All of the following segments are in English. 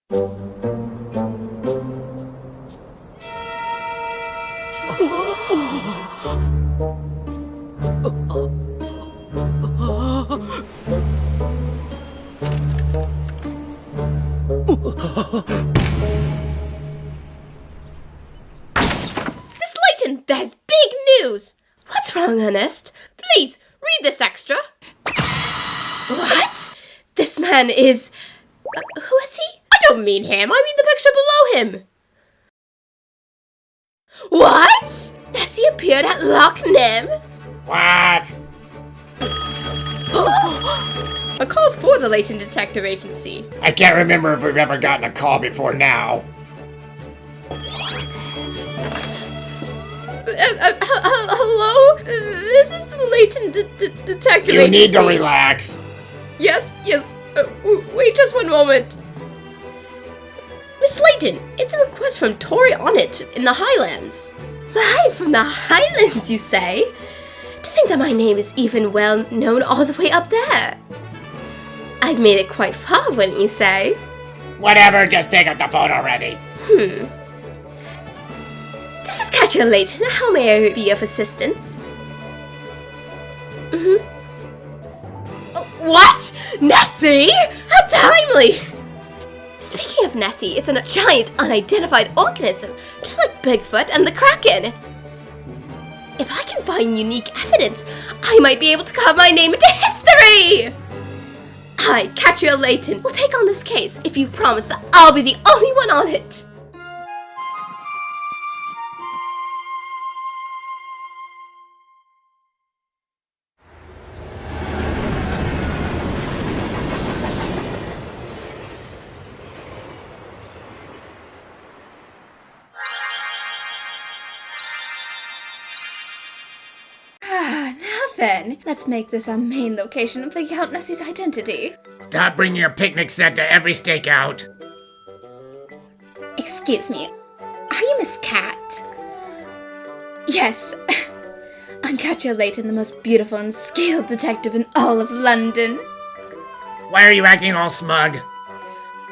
Miss Layton, there's big news! What's wrong, Ernest? Please, read this extra. What? This man is... who is he? I don't mean him, I mean the picture below him. What? Nessie appeared at Loch Nem? What? A call for the Layton Detective Agency. I can't remember if we've ever gotten a call before now. Hello? This is the Layton Detective Agency. You need to relax. Yes. Wait just one moment. Miss Layton, it's a request from Tori Onit in the Highlands. Right, from the Highlands, you say? To think that my name is even well known all the way up there. I've made it quite far, wouldn't you say? Whatever, just pick up the phone already. This is Katrielle Layton. How may I be of assistance? What? Nessie? How timely! Speaking of Nessie, it's a giant unidentified organism, just like Bigfoot and the Kraken. If I can find unique evidence, I might be able to carve my name into history! I, Katrielle Layton, will take on this case if you promise that I'll be the only one on it. Then, let's make this our main location and figure out Nessie's identity. Stop bringing your picnic set to every stakeout. Excuse me, are you Miss Cat? Yes, I'm Katrielle Layton, the most beautiful and skilled detective in all of London. Why are you acting all smug?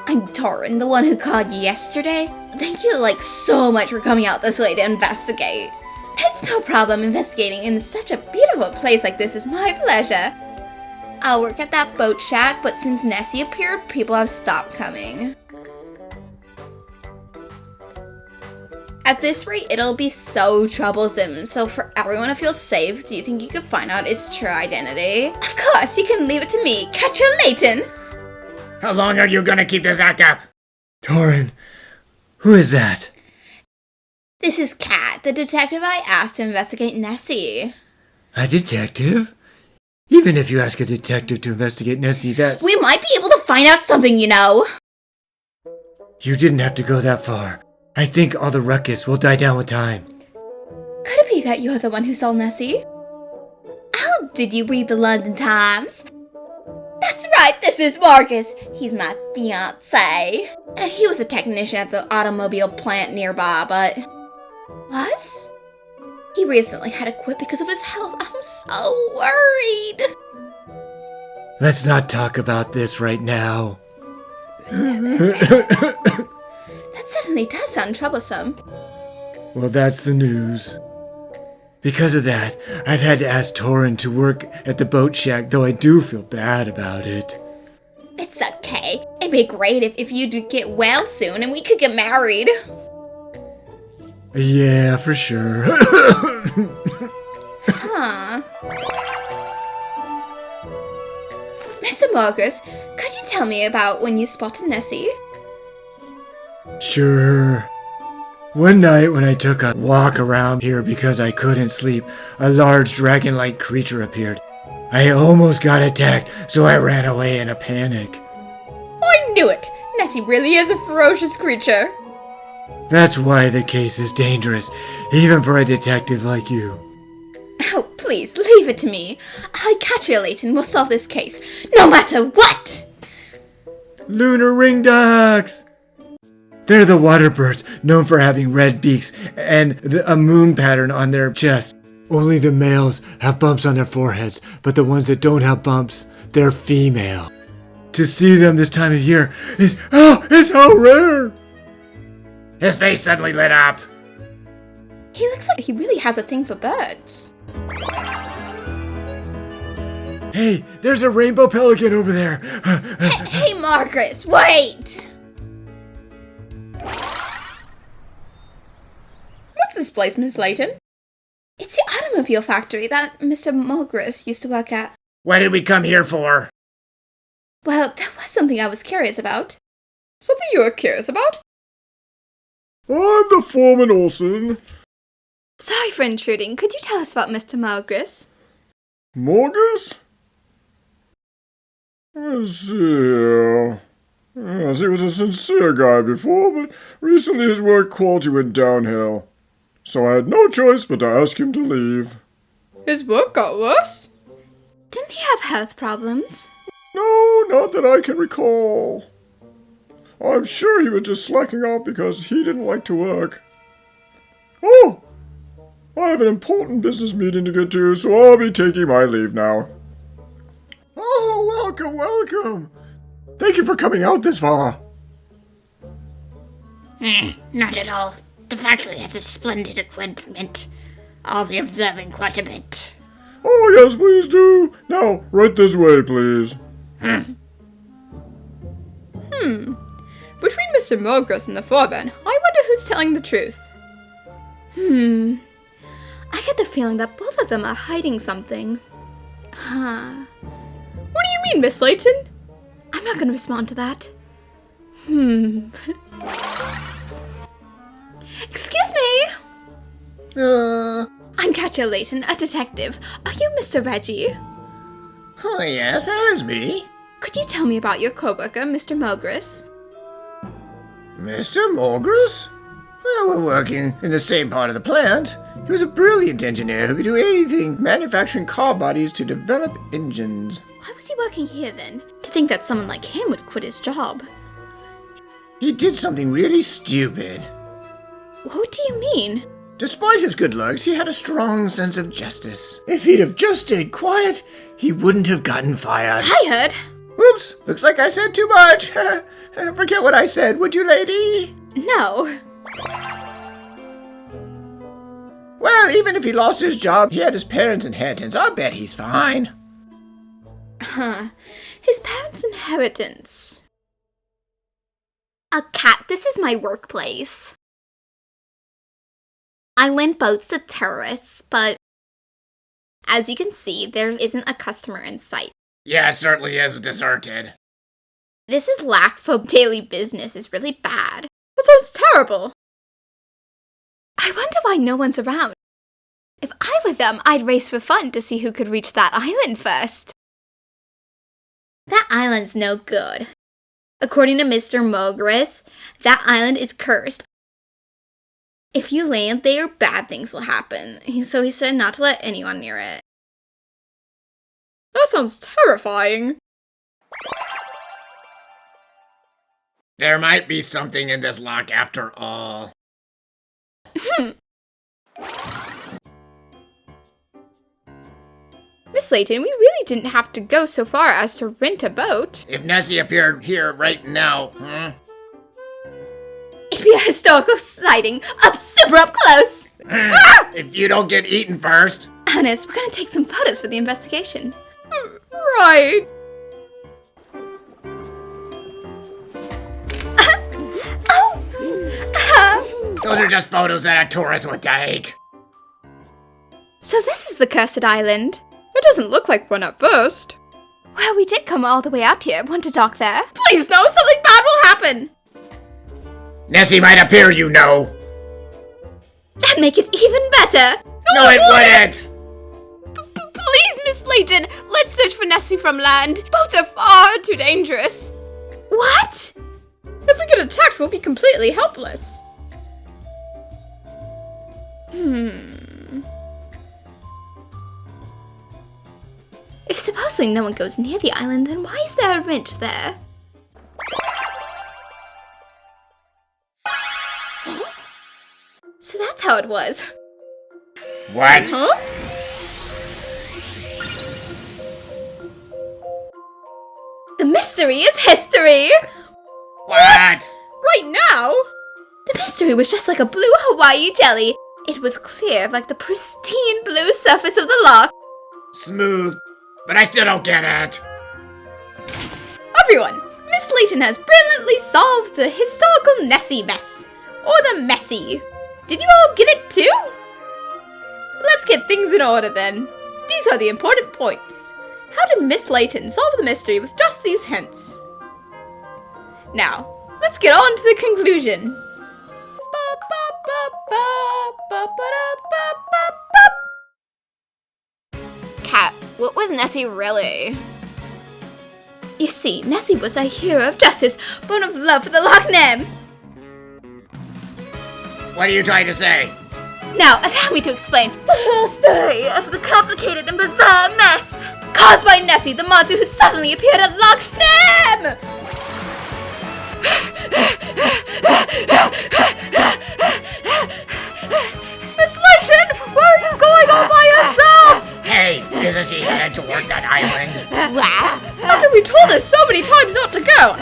I'm Torin, the one who called you yesterday. Thank you, so much for coming out this way to investigate. It's no problem investigating in such a beautiful place like this is my pleasure. I'll work at that boat shack, but since Nessie appeared, people have stopped coming. At this rate, it'll be so troublesome, so for everyone to feel safe, do you think you could find out its true identity? Of course, you can leave it to me, Katrielle Layton! How long are you gonna keep this act up? Torin, who is that? This is Kat, the detective I asked to investigate Nessie. A detective? Even if you ask a detective to investigate Nessie, that's... We might be able to find out something, you know! You didn't have to go that far. I think all the ruckus will die down with time. Could it be that you're the one who saw Nessie? Oh, did you read the London Times? That's right, this is Marcus. He's my fiancé. He was a technician at the automobile plant nearby, but... Was? He recently had to quit because of his health. I'm so worried. Let's not talk about this right now. That certainly does sound troublesome. Well, that's the news. Because of that, I've had to ask Torin to work at the boat shack, though I do feel bad about it. It's okay. It'd be great if you'd get well soon and we could get married. Yeah, for sure. Huh. Mr. Marcus, could you tell me about when you spotted Nessie? Sure. One night when I took a walk around here because I couldn't sleep, a large dragon-like creature appeared. I almost got attacked, so I ran away in a panic. I knew it! Nessie really is a ferocious creature. That's why the case is dangerous, even for a detective like you. Oh, please, leave it to me. I, Katrielle Layton, will solve this case, no matter what! Lunar ring ducks! They're the water birds, known for having red beaks and a moon pattern on their chest. Only the males have bumps on their foreheads, but the ones that don't have bumps, they're female. To see them this time of year is, it's so rare. His face suddenly lit up. He looks like he really has a thing for birds. Hey, there's a rainbow pelican over there. Hey, Marcus, wait! What's this place, Miss Layton? It's the automobile factory that Mr. Mulgrew used to work at. What did we come here for? Well, that was something I was curious about. Something you were curious about? I'm the foreman, Olsen. Sorry for intruding. Could you tell us about Mr. Mulgrew? Morgus? Let's see. Yes, he was a sincere guy before, but recently his work quality went downhill. So I had no choice but to ask him to leave. His work got worse? Didn't he have health problems? No, not that I can recall. I'm sure he was just slacking off because he didn't like to work. Oh! I have an important business meeting to get to, so I'll be taking my leave now. Oh, welcome, welcome! Thank you for coming out this far. Not at all. The factory has a splendid equipment. I'll be observing quite a bit. Oh, yes, please do. Now, right this way, please. Between Mr. Mulgrew and the foreman, I wonder who's telling the truth. I get the feeling that both of them are hiding something. What do you mean, Miss Layton? I'm not going to respond to that. Excuse me! I'm Katrielle Layton, a detective. Are you Mr. Reggie? Oh, yes, that is me. Could you tell me about your coworker, Mr. Mulgrew? Mr. Mulgrew? Well, we're working in the same part of the plant. He was a brilliant engineer who could do anything manufacturing car bodies to develop engines. Why was he working here then? To think that someone like him would quit his job. He did something really stupid. What do you mean? Despite his good looks, he had a strong sense of justice. If he'd have just stayed quiet, he wouldn't have gotten fired. Fired? Oops, looks like I said too much. Forget what I said, would you, lady? No. Well, even if he lost his job, he had his parents' inheritance. I'll bet he's fine. His parents' inheritance. Cat, this is my workplace. I lend boats to terrorists, but as you can see, there isn't a customer in sight. Yeah, it certainly is deserted. This is lack for daily business is really bad. That sounds terrible. I wonder why no one's around. If I were them, I'd race for fun to see who could reach that island first. That island's no good. According to Mr. Mulgrew, that island is cursed. If you land there, bad things will happen. So he said not to let anyone near it. That sounds terrifying. There might be something in this lock after all. Miss Layton, we really didn't have to go so far as to rent a boat. If Nessie appeared here right now, It'd be a historical sighting, super up close. If you don't get eaten first. Honest, we're gonna take some photos for the investigation. Right. Those are just photos that a tourist would take. So this is the cursed island. It doesn't look like one at first. Well, we did come all the way out here. Want to dock there? Please no, something bad will happen. Nessie might appear, you know. That'd make it even better. No, it wouldn't. Please, Miss Layton, let's search for Nessie from land. Boats are far too dangerous. What? If we get attacked, we'll be completely helpless. If supposedly no one goes near the island, then why is there a wrench there? So that's how it was. What? Huh? The Miss mystery is history! What? Right now? The mystery was just like a blue Hawaii jelly. It was clear like the pristine blue surface of the loch. Smooth, but I still don't get it. Everyone, Miss Layton has brilliantly solved the historical Nessie mess. Or the messy. Did you all get it too? Let's get things in order then. These are the important points. How did Miss Layton solve the mystery with just these hints? Now, let's get on to the conclusion. Kat, what was Nessie really? You see, Nessie was a hero of justice, born of love for the Loch Nem. What are you trying to say? Now, allow me to explain the whole story of the complicated and bizarre mess caused by Nessie, the monster who suddenly appeared at Loch Nem! Miss Layton, where are you going all by yourself? Hey, isn't she headed toward that island? What? After we told her so many times not to go.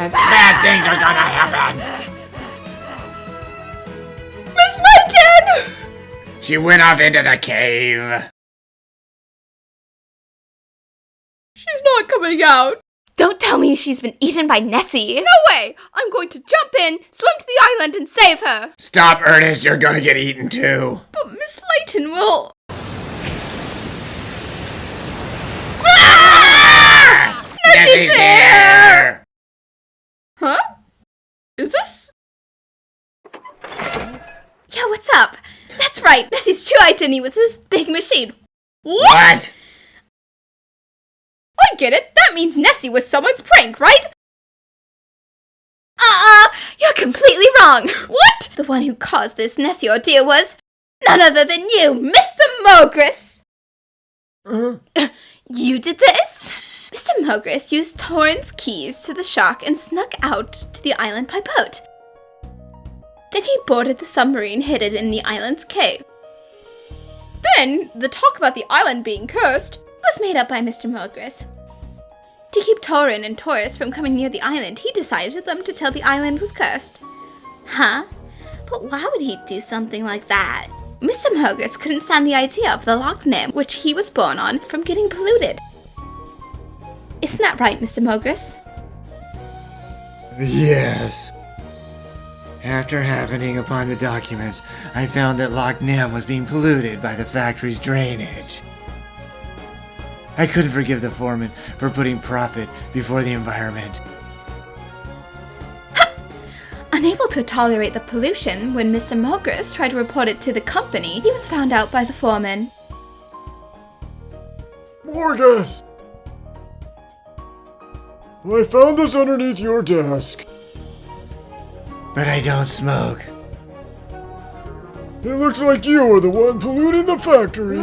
Bad things are gonna happen. Miss Layton! She went off into the cave. She's not coming out. Don't tell me she's been eaten by Nessie. No way! I'm going to jump in, swim to the island, and save her. Stop, Ernest, you're gonna get eaten too. But Miss Layton will... Nessie's here! Huh? Is this... Yeah, what's up? That's right, Nessie's true identity with this big machine. What? I get it. That means Nessie was someone's prank, right? You're completely wrong. What? The one who caused this Nessie ordeal was none other than you, Mr. Mogris. You did this? Mr. Mogris used Torrance keys to the shack and snuck out to the island by boat. Then he boarded the submarine hidden in the island's cave. Then, the talk about the island being cursed Was made up by Mr. Mogris. To keep Torin and tourists from coming near the island, he decided them to tell the island was cursed. Huh? But why would he do something like that? Mr. Mogris couldn't stand the idea of the Loch Nem, which he was born on, from getting polluted. Isn't that right, Mr. Mogris? Yes. After happening upon the documents, I found that Loch Nem was being polluted by the factory's drainage. I couldn't forgive the foreman for putting profit before the environment. Unable to tolerate the pollution, when Mr. Mogris tried to report it to the company, he was found out by the foreman. Morgus! I found this underneath your desk. But I don't smoke. It looks like you are the one polluting the factory.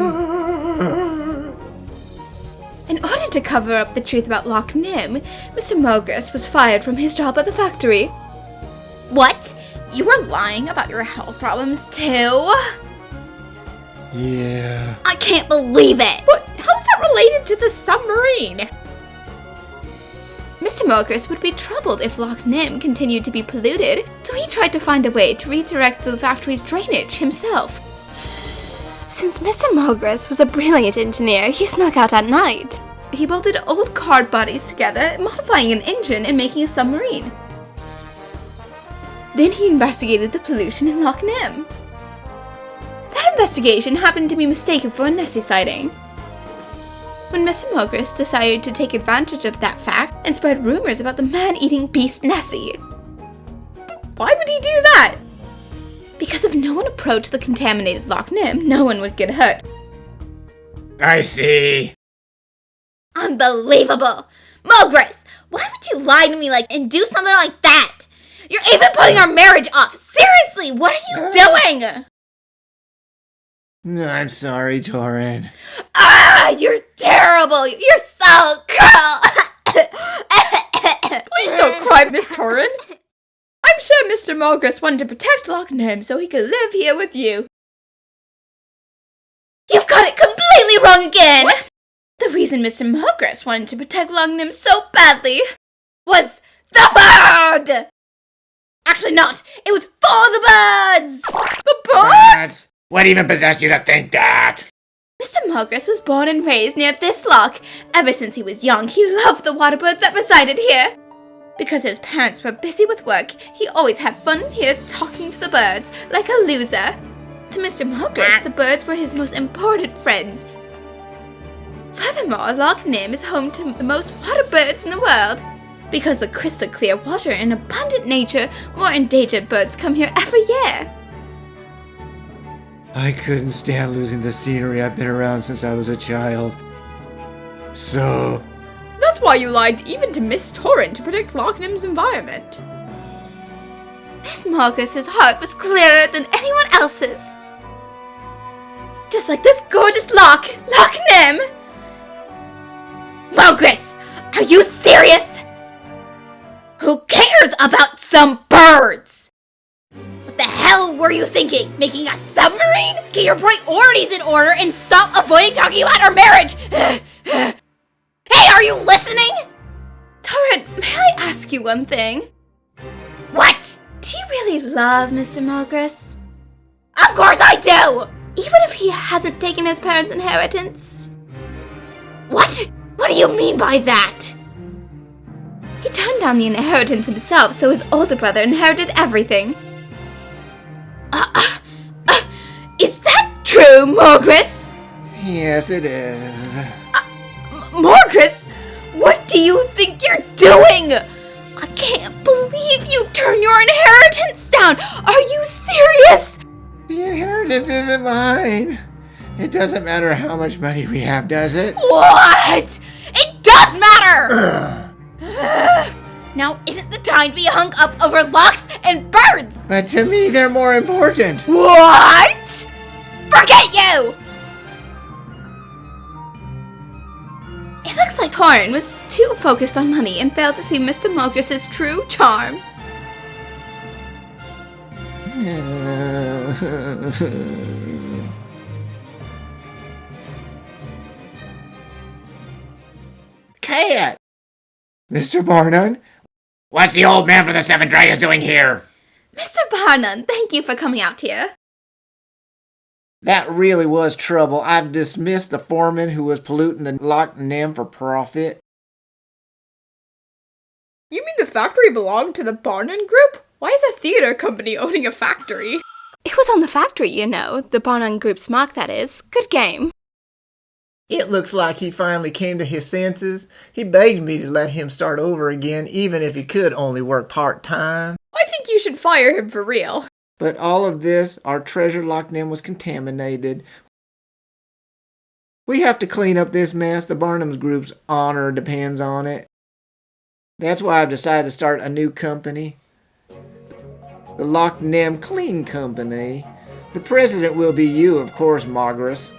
In order to cover up the truth about Loch Nem, Mr. Mogris was fired from his job at the factory. What? You were lying about your health problems too? Yeah. I can't believe it! But how's that related to the submarine? Mr. Mogris would be troubled if Loch Nem continued to be polluted, so he tried to find a way to redirect the factory's drainage himself. Since Mr. Mogris was a brilliant engineer, he snuck out at night. He bolted old card bodies together, modifying an engine and making a submarine. Then he investigated the pollution in Loch Nem. That investigation happened to be mistaken for a Nessie sighting. When Mr. Mogris decided to take advantage of that fact and spread rumors about the man-eating beast Nessie. Why would he do that? Because if no one approached the contaminated Loch Nem, no one would get hurt. I see. Unbelievable! Mogris, why would you lie to me and do something like that? You're even putting our marriage off! Seriously, what are you doing? I'm sorry, Torin. You're terrible! You're so cruel! Please don't cry, Miss Torin. I'm sure Mr. Mogris wanted to protect Loch Nem so he could live here with you. You've got it completely wrong again! What? The reason Mr. Mogris wanted to protect Loch Nem so badly was the bird! Actually not, it was for the birds! The birds? What even possessed you to think that? Mr. Mogris was born and raised near this loch. Ever since he was young, he loved the water birds that resided here. Because his parents were busy with work, he always had fun here talking to the birds, like a loser. To Mr. Mogris, the birds were his most important friends. Furthermore, Loch Nem is home to the most water birds in the world. Because the crystal clear water and abundant nature, more endangered birds come here every year. I couldn't stand losing the scenery I've been around since I was a child. So, That's why you lied even to Miss Torrent to protect Loch Nem's environment. Miss Mogris's heart was clearer than anyone else's. Just like this gorgeous Loch Nem! Mogris, are you serious? Who cares about some birds? What the hell were you thinking? Making a submarine? Get your priorities in order and stop avoiding talking about our marriage! Hey, are you listening? Torrent, may I ask you one thing? What? Do you really love Mr. Mogris? Of course I do! Even if he hasn't taken his parents' inheritance? What? What do you mean by that? He turned down the inheritance himself, so his older brother inherited everything. Is that true, Mogris? Yes, it is. Mogris, what do you think you're doing? I can't believe you turned your inheritance down. Are you serious? The inheritance isn't mine. It doesn't matter how much money we have, does it? What? It does matter! Now isn't the time to be hung up over lochs and birds! But to me, they're more important. What? Forget you! It looks like Torrent was too focused on money and failed to see Mr. Mogris's true charm. Cat! Mr. Barnum? What's the old man from the Seven Dragons doing here? Mr. Barnum, thank you for coming out here. That really was trouble. I've dismissed the foreman who was polluting the Loch Nem for profit. You mean the factory belonged to the Barnum Group? Why is a theater company owning a factory? It was on the factory, you know. The Barnum Group's mark, that is. Good game. It looks like he finally came to his senses. He begged me to let him start over again, even if he could only work part-time. I think you should fire him for real. But all of this, our treasure Loch Nem was contaminated. We have to clean up this mess. The Barnum Group's honor depends on it. That's why I've decided to start a new company. The Loch Nem Clean Company. The president will be you, of course, Mogris.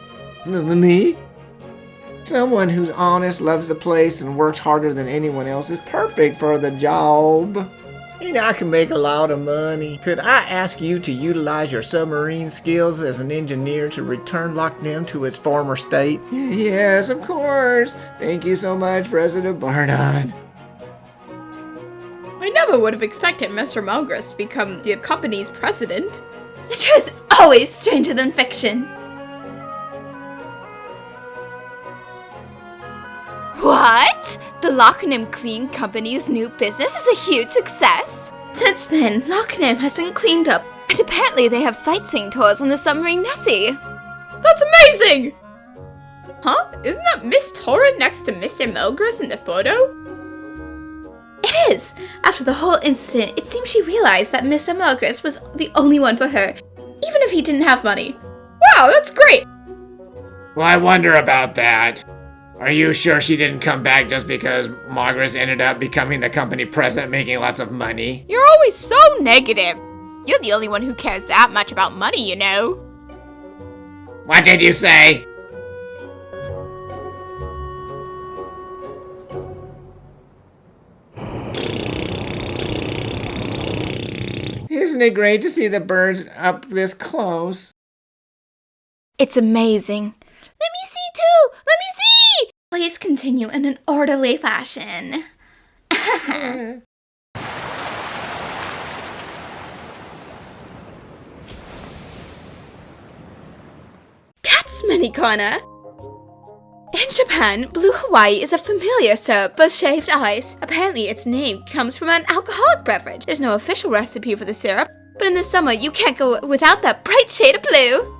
Me? Someone who's honest, loves the place, and works harder than anyone else is perfect for the job. You know, I can make a lot of money. Could I ask you to utilize your submarine skills as an engineer to return Loch Nem to its former state? Yes, of course. Thank you so much, President Barnum. I never would have expected Mr. Mogris to become the company's president. The truth is always stranger than fiction. What? The Loch Nem Clean Company's new business is a huge success. Since then, Loch Nem has been cleaned up, and apparently they have sightseeing tours on the submarine Nessie. That's amazing! Huh? Isn't that Miss Torrent next to Mr. Mogris in the photo? It is. After the whole incident, it seems she realized that Mr. Mogris was the only one for her, even if he didn't have money. Wow, that's great! Well, I wonder about that. Are you sure she didn't come back just because Mogris ended up becoming the company president, making lots of money? You're always so negative. You're the only one who cares that much about money, you know. What did you say? Isn't it great to see the birds up this close? It's amazing. Let me see too! Let me see! Please continue in an orderly fashion. Cat's Mini Corner. In Japan, blue Hawaii is a familiar syrup for shaved ice. Apparently, its name comes from an alcoholic beverage. There's no official recipe for the syrup, but in the summer, you can't go without that bright shade of blue.